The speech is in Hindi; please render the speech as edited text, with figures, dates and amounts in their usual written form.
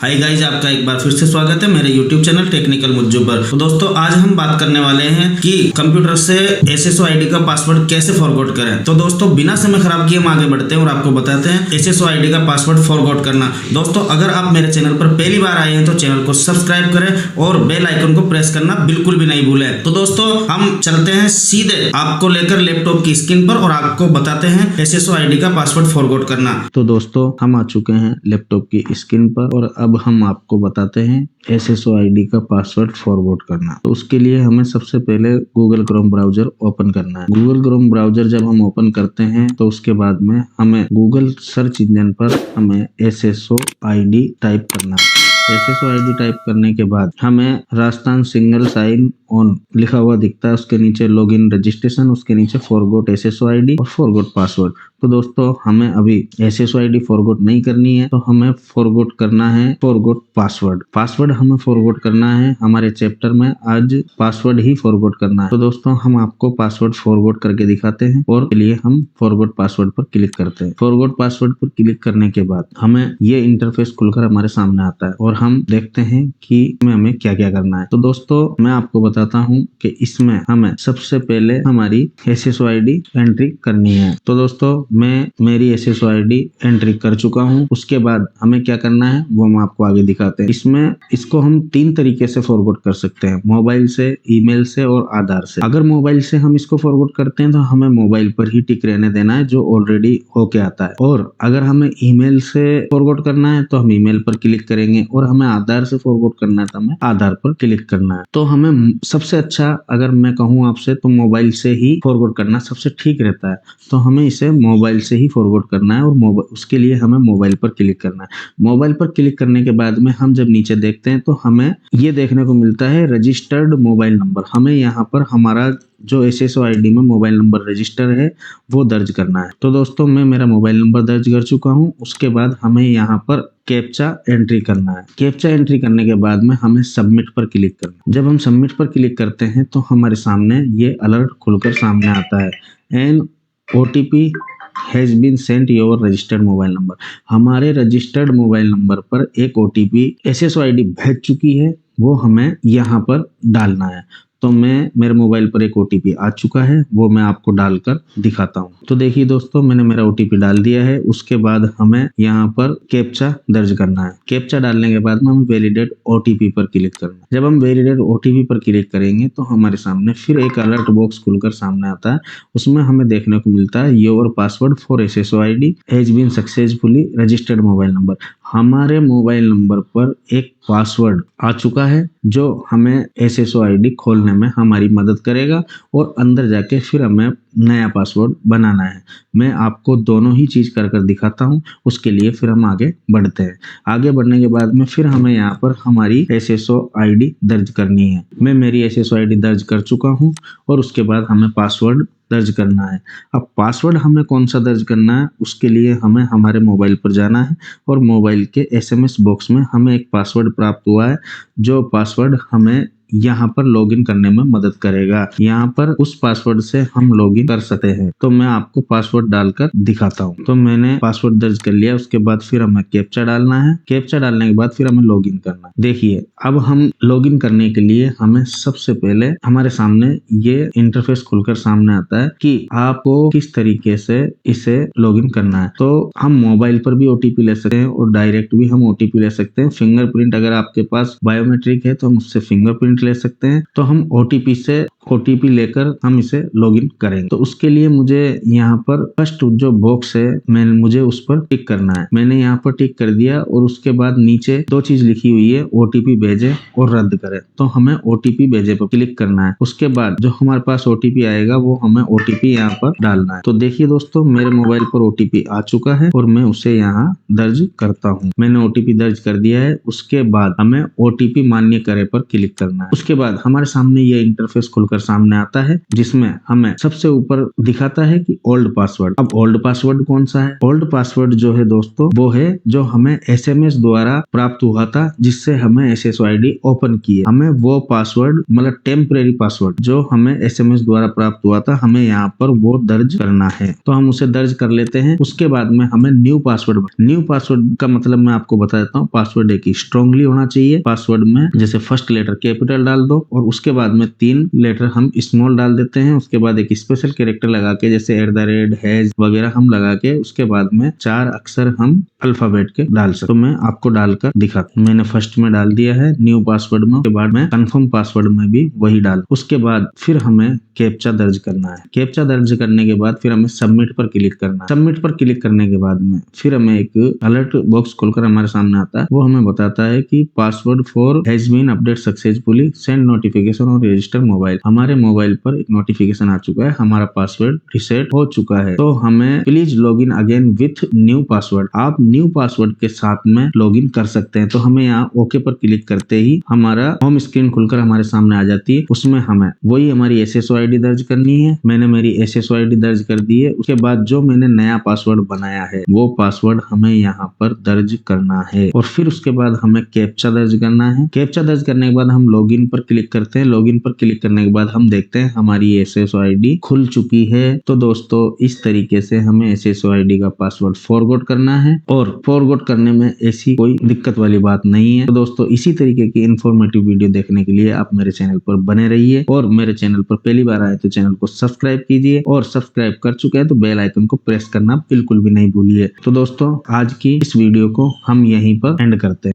हाय गाइस, आपका एक बार फिर से स्वागत है मेरे YouTube चैनल टेक्निकल मुज्जू पर। तो दोस्तों आज हम बात करने वाले हैं कि कंप्यूटर से SSO ID का पासवर्ड कैसे फॉरगॉट करें। तो दोस्तों बिना समय खराब किए हम आगे बढ़ते हैं और आपको बताते हैं SSO ID का पासवर्ड फॉरगॉट करना। दोस्तों अगर आप मेरे चैनल पर पहली बार आए हैं तो चैनल को सब्सक्राइब करें और बेल आइकन को प्रेस करना बिल्कुल भी नहीं भूलें। तो दोस्तों हम चलते हैं सीधे आपको लेकर लैपटॉप की स्क्रीन पर और आपको बताते हैं SSO ID का पासवर्ड फॉरगॉट करना। तो दोस्तों हम आ चुके हैं लैपटॉप की स्क्रीन पर और अब हम आपको बताते हैं SSO ID का पासवर्ड फॉरगॉट करना। तो उसके लिए हमें सबसे पहले गूगल क्रोम ब्राउजर ओपन करना है। गूगल क्रोम ब्राउजर जब हम ओपन करते हैं तो उसके बाद में हमें गूगल सर्च इंजन पर हमें SSO ID टाइप करना है। SSO ID टाइप करने के बाद हमें राजस्थान सिंगल साइन ऑन लिखा हुआ दिखता है, उसके नीचे लॉगिन रजिस्ट्रेशन, उसके नीचे फॉरगॉट SSO ID और फॉरगॉट पासवर्ड। तो दोस्तों हमें अभी SSO ID फॉरगॉट नहीं करनी है, तो हमें फॉरगॉट करना है फॉरगॉट पासवर्ड। पासवर्ड हमें फॉरगॉट करना है, हमारे चैप्टर में आज पासवर्ड ही फॉरगॉट करना है। तो दोस्तों हम आपको पासवर्ड फॉरगॉट करके दिखाते हैं और के लिए हम फॉरगॉट पासवर्ड पर क्लिक करते हैं। फॉरगॉट पासवर्ड पर क्लिक करने के बाद हमें ये इंटरफेस खुलकर हमारे सामने आता है और हम देखते हैं कि हमें क्या क्या करना है। तो दोस्तों मैं आपको बताता हूँ कि इसमें हमें सबसे पहले हमारी SSO ID एंट्री करनी है। तो दोस्तों मैं मेरी SSO ID एंट्री कर चुका हूँ। उसके बाद हमें क्या करना है वो हम आपको आगे दिखाते हैं। इसमें इसको हम 3 तरीके से फॉरगॉट कर सकते हैं, मोबाइल से, ईमेल से और आधार से। अगर मोबाइल से हम इसको फॉरगॉट करते हैं तो हमें मोबाइल पर ही टिक रहने देना है जो ऑलरेडी होके आता है, और अगर हमें ईमेल से फॉरगॉट करना है तो हम ईमेल पर क्लिक करेंगे, और हमें आधार से फॉरगॉट करना है तो हमें आधार पर क्लिक करना है। तो हमें सबसे अच्छा अगर मैं कहूँ आपसे तो मोबाइल से ही फॉरगॉट करना सबसे ठीक रहता है। तो हमें इसे मोबाइल से ही फॉरगॉट करना है और उसके लिए हमें मोबाइल पर क्लिक करना है। मोबाइल पर क्लिक करने के बाद में हम जब नीचे देखते हैं तो हमें ये देखने को मिलता है रजिस्टर्ड मोबाइल नंबर। हमें यहाँ पर हमारा जो SSO ID में मोबाइल नंबर रजिस्टर है वो दर्ज करना है। तो दोस्तों मैं मेरा मोबाइल नंबर दर्ज कर चुका हूँ। उसके बाद हमें यहाँ पर कैप्चा एंट्री करना है। कैप्चा एंट्री करने के बाद में हमें सबमिट पर क्लिक करना है। जब हम सबमिट पर क्लिक करते हैं तो हमारे सामने ये अलर्ट खुलकर सामने आता है, an OTP has been sent your registered mobile number. हमारे रजिस्टर्ड मोबाइल नंबर पर एक OTP SSO ID भेज चुकी है, वो हमें यहाँ पर डालना है। तो मेरे मोबाइल पर एक OTP आ चुका है, वो मैं आपको डालकर दिखाता हूँ। तो देखिए दोस्तों मैंने मेरा OTP डाल दिया है। उसके बाद हमें यहाँ पर कैप्चा दर्ज करना है। कैप्चा डालने के बाद में हमें वैलिडेट OTP पर क्लिक करना है। जब हम वैलिडेट OTP पर क्लिक करेंगे तो हमारे सामने फिर एक अलर्ट बॉक्स खुलकर सामने आता है। उसमें हमें देखने को मिलता है your password for SSO ID has been successfully registered mobile number. हमारे मोबाइल नंबर पर एक पासवर्ड आ चुका है जो हमें SSO ID खोलने में हमारी मदद करेगा और अंदर जाके फिर हमें नया पासवर्ड बनाना है। मैं आपको दोनों ही चीज कर दिखाता हूँ। उसके लिए फिर हम आगे बढ़ते हैं। आगे बढ़ने के बाद में फिर हमें यहाँ पर हमारी SSO ID दर्ज करनी है। मैं मेरी SSO ID दर्ज कर चुका हूँ और उसके बाद हमें पासवर्ड दर्ज करना है। अब पासवर्ड हमें कौन सा दर्ज करना है, उसके लिए हमें हमारे मोबाइल पर जाना है और मोबाइल के SMS बॉक्स में हमें एक पासवर्ड प्राप्त हुआ है, जो पासवर्ड हमें यहाँ पर लॉगिन करने में मदद करेगा। यहाँ पर उस पासवर्ड से हम लॉगिन कर सकते हैं। तो मैं आपको पासवर्ड डालकर दिखाता हूँ। तो मैंने पासवर्ड दर्ज कर लिया। उसके बाद फिर हमें कैप्चा डालना है। कैप्चा डालने के बाद फिर हमें लॉगिन करना है। देखिए अब हम लॉगिन करने के लिए हमें सबसे पहले हमारे सामने ये इंटरफेस खुलकर सामने आता है कि आपको किस तरीके से इसे लॉगिन करना है। तो हम मोबाइल पर भी OTP ले सकते हैं और डायरेक्ट भी हम OTP ले सकते हैं। फिंगरप्रिंट अगर आपके पास बायोमेट्रिक है तो हम उससे फिंगरप्रिंट ले सकते हैं। तो हम OTP लेकर हम इसे लॉगिन करेंगे। तो उसके लिए मुझे यहाँ पर फर्स्ट जो बॉक्स है मुझे उस पर टिक करना है। मैंने यहाँ पर टिक कर दिया और उसके बाद नीचे 2 चीज लिखी हुई है, OTP भेजे और रद्द करे। तो हमें OTP भेजे पर क्लिक करना है। उसके बाद जो हमारे पास OTP आएगा वो हमें OTP यहाँ पर डालना है। तो देखिए दोस्तों मेरे मोबाइल पर OTP आ चुका है और मैं उसे यहाँ दर्ज करता हूँ। मैंने OTP दर्ज कर दिया है। उसके बाद हमें OTP मान्य करे पर क्लिक करना है। उसके बाद हमारे सामने ये इंटरफेस खुलकर खुलकर सामने आता है, जिसमें हमें सबसे ऊपर दिखाता है कि ओल्ड पासवर्ड। अब ओल्ड पासवर्ड कौन सा है? ओल्ड पासवर्ड जो है दोस्तों वो है जो हमें SMS द्वारा प्राप्त हुआ था, जिससे हमें SSOID ओपन किए। हमें वो पासवर्ड मतलब टेम्परेरी पासवर्ड जो हमें SMS द्वारा प्राप्त हुआ था, हमें यहाँ पर वो दर्ज करना है। तो हम उसे दर्ज कर लेते हैं। उसके बाद में हमें न्यू पासवर्ड का मतलब मैं आपको बता देता हूँ। पासवर्ड एक स्ट्रांगली होना चाहिए। पासवर्ड में जैसे फर्स्ट लेटर कैपिटल डाल दो और उसके बाद में 3 लेटर हम स्मॉल डाल देते हैं। उसके बाद एक स्पेशल कैरेक्टर लगा के जैसे @ वगैरह हम लगा के उसके बाद में 4 अक्षर हम अल्फाबेट के डाल सकते। तो मैं आपको डालकर दिखाता हूँ। मैंने फर्स्ट में डाल दिया है न्यू पासवर्ड में। उसके बाद में कंफर्म पासवर्ड में भी वही डाल। उसके बाद फिर हमें कैप्चा दर्ज करना है। कैप्चा दर्ज करने के बाद फिर हमें सबमिट पर क्लिक करना है। सबमिट पर क्लिक करने के बाद में फिर हमें एक अलर्ट बॉक्स खोलकर हमारे सामने आता है। वो हमें बताता है कि password for has been update successfully, send notification और रजिस्टर मोबाइल। हमारे मोबाइल पर एक नोटिफिकेशन आ चुका है, हमारा पासवर्ड रिसेट हो चुका है। तो हमें please log in again with new password. आप न्यू पासवर्ड के साथ में लॉग इन कर सकते हैं। तो हमें यहाँ ओके पर क्लिक करते ही हमारा होम स्क्रीन खुलकर हमारे सामने आ जाती है। उसमें हमें वही हमारी SSOID दर्ज करनी है। मैंने मेरी SSOID दर्ज कर दी है। उसके बाद जो मैंने नया पासवर्ड बनाया है वो पासवर्ड हमें यहाँ पर दर्ज करना है और फिर उसके बाद हमें कैप्चा दर्ज करना है। कैप्चा दर्ज करने के बाद हम लॉगिन पर क्लिक करते हैं। लॉगिन पर क्लिक करने के बाद हम देखते हैं हमारी SSOID खुल चुकी है। तो दोस्तों इस तरीके से हमें SSOID का पासवर्ड फॉरगॉट करना है और फॉरगॉट करने में ऐसी कोई दिक्कत वाली बात नहीं है। तो दोस्तों इसी तरीके की इंफॉर्मेटिव वीडियो देखने के लिए आप मेरे चैनल पर बने रहिए और मेरे चैनल पर पहली बार आए तो चैनल को सब्सक्राइब कीजिए और सब्सक्राइब कर चुके हैं तो बेल आइकन को प्रेस करना बिल्कुल भी नहीं भूलिए। तो दोस्तों आज की इस वीडियो को हम यहीं पर एंड करते हैं।